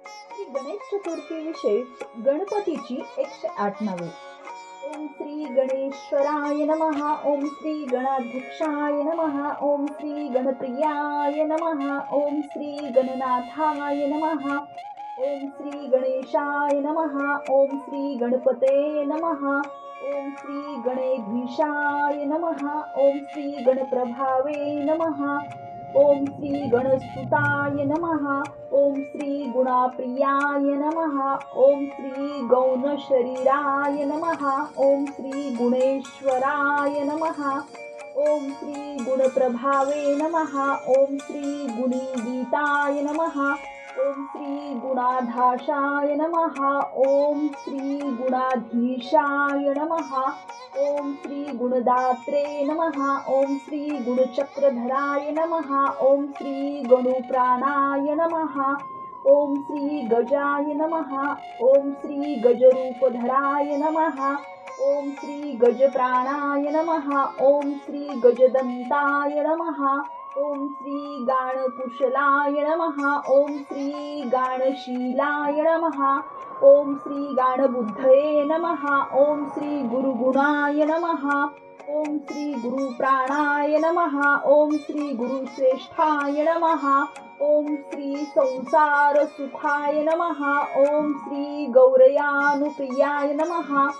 श्री गणेश चतुर्थी विषयी गणपतीची 108 नावे. ओम श्री गणेश्वराय नमः. ओम श्री गणाध्यक्षाय नमः. ओम श्री गणप्रियाय नमः. ओम श्री गणनाथाय नमः. ओम श्री गणेशाय नमः. ओम श्री गणपते नमः. ओम श्री गणेधीशाय नमः. ओम श्री गणप्रभावे नमः. ओम श्री गणस्तुताय नमः. ओम श्री गुणाप्रियाय नमः. ओम श्री गौणशरीराय नमः. ओम श्री गुणेश्वराय नमः. ओम श्री गुणप्रभावे नमः. ओम श्री गुणीगीताय नमः. ओम श्री गुणाधाशाय नमः. ओम श्री गुणाधीशाय नमः. ओम श्री गुणदात्रे नमः. ओम श्री गुणचक्रधराय नमः. ओम श्री गणुप्राणाय नमः. ओम श्री गजाय नमः. ओम श्री गजरूपधराय नमः. ओम श्री गजप्राणाय नमः. ओम श्री गजदंताय नमः. ओम श्री गाणकुशलाय नमः. ओम श्री गाणशीलाय नमः. ओम श्री गाणबुद्धये नमः. ओम श्री गुरुगुणाय नमः. ओम श्री गुरुप्राणाय नमः. ओम श्री गुरुश्रेष्ठाय नमः. ओम श्री संसार सुखाय नमः. ओम श्री गौरयानुप्रियाय नमः.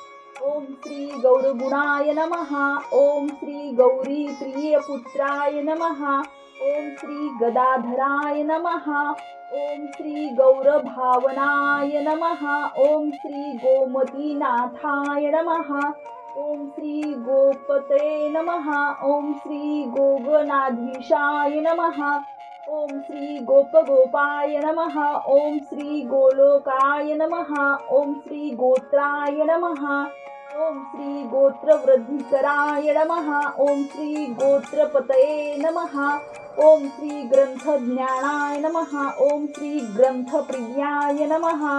ओम श्री गौरगुणाय नमः. ओम श्री गौरी प्रियपुत्राय नमः. ओम श्री गदाधराय नमः. ओम श्री गौरभावनाय नमः. ओम श्री गोमतीनाथाय नमः. ओम श्री गोपते नमः. ओम श्री गोगनाधीशाय नमः. ओम श्री गोपगोपाय नमः. ओम श्री गोलोकाय नमः. ओम श्री गोत्राय नमः. ओम श्री गोत्रवृद्धिकराय नमः. ओम श्री गोत्रपतये नमः. ओम श्री ग्रंथज्ञानाय नमः. ओम श्री ग्रंथप्रियाय नमः.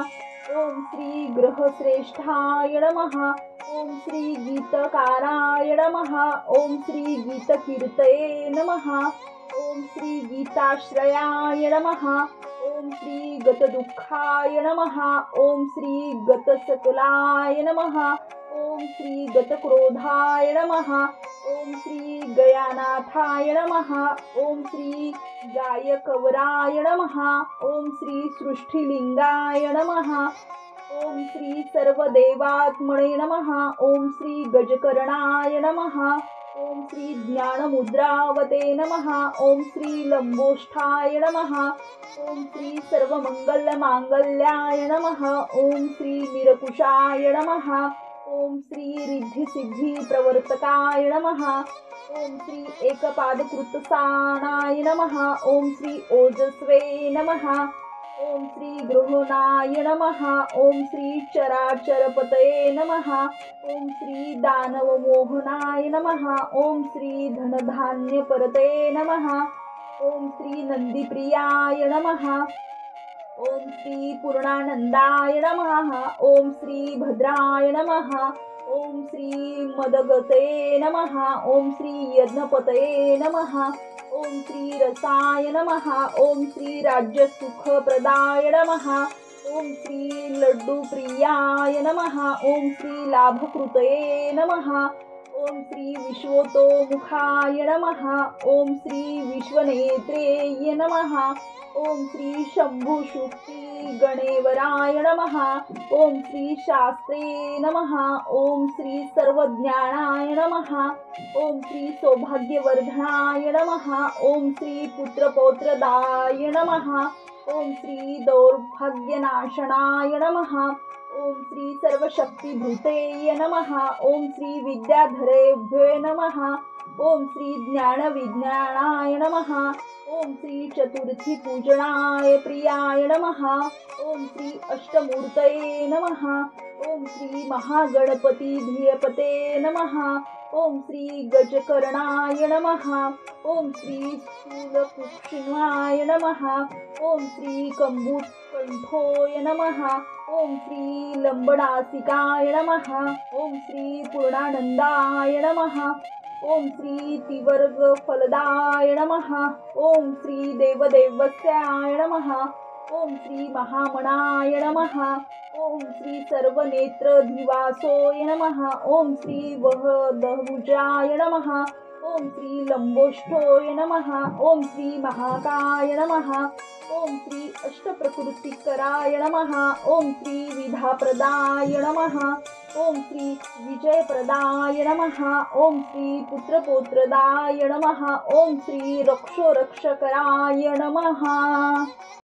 ओम श्री ग्रहश्रेष्ठाय नमः. ओम श्री गीतकाराय नमः. ओम श्री गीतकीर्तये नमः. ओम श्री गीताश्रयाय नमः. ओम श्री गतदुःखाय नमः. ओम श्री गतसकलाय नमः. ओम श्री गतक्रोधाय नमः. ओम श्री गयानाथाय नमः. ओम श्री गायकवराय नमः. ओम श्री सृष्टिलिंगाय नमः. ओम श्री सर्वदेवात्मने नमः. ओम श्री गजकर्णाय नमः. ओम श्री ज्ञानमुद्रावते नमः. ओम श्री लंबोष्ठाय नमः. ओम श्री सर्वमंगलमांगल्याय नमः. ओम श्री निरकुशाय नमः. ओम श्री रिद्धिसिद्धि प्रवर्तकाय नमः. ओम श्री एकपादकृतसानाय नमः. ओम श्री ओजस्वे नमः. ओम श्री गृहणाय नमः. ओम श्री चराचरपतये नमः. ओम श्री दानवमोहनाय नमः. ओम श्री धनधान्यपरते नमः. ओम श्री नंदीप्रियाय नमः. ओम श्री पूर्णानंदाय नमः. ओम श्री भद्राय नमः. ओम श्री मदगते नमः. ओम श्री यज्ञपतये नमः. ओम श्री रसाय नमः. ओम श्री राज्यसुखप्रदाय नमः. ओम श्री लड्डुप्रियाय नमः. ओम श्री लाभकृतये नमः. ओम श्री विश्वतोमुखाय नमः. ओम श्री विश्वनेत्रेय नमः. ओम श्री शंभुशुक्ति गणेवराय नमः. ओम श्री शास्त्रे नमः. ओम श्री सर्वज्ञानाय नमः. ओम श्री सौभाग्यवर्धनाय नमः. ओम श्री पुत्रपौत्रदाय नमः. ओम श्री दौर्भाग्यनाशनाय नमः. ओम श्री सर्वशक्तिभूते नमः. ओम श्री विद्याधरेभ्यो नमः. ओम श्री ज्ञानविज्ञानाय नमः. ओम श्री चतुर्थी पूजनाय प्रियाय नमः. ओम श्री अष्टमूर्तये नमः. ओम श्री महागणपति धीयपते नमः. ओम श्री गजकर्णाय नमः. ओम श्री स्थूलकुक्षिणाय नमः. ओम श्री कंबुकंठोय नमः. ओम श्री लंबनासिकाय नमः. ओम श्री पूर्णानंदाय नमः. ओम श्री तिवर्ग फलदाय नमः. ओम श्री देवदेवस्याय नमः. ओम श्री महामनाय नमः। ओम श्री सर्वनेत्रधिवासोय नमः। ओम श्री वहदभुजाय नमः। ओम श्री लंबोष्ठोय नमः। ओम श्री महाकाय नमः। ओम श्री अष्टप्रकृतिकराय नमः। ओम श्री विधाप्रदाय नमः। ओम श्री विजयप्रदाय नमः। ओम श्री पुत्रपौत्रदाय नमः। ओम श्री रक्षोरक्षकराय नमः।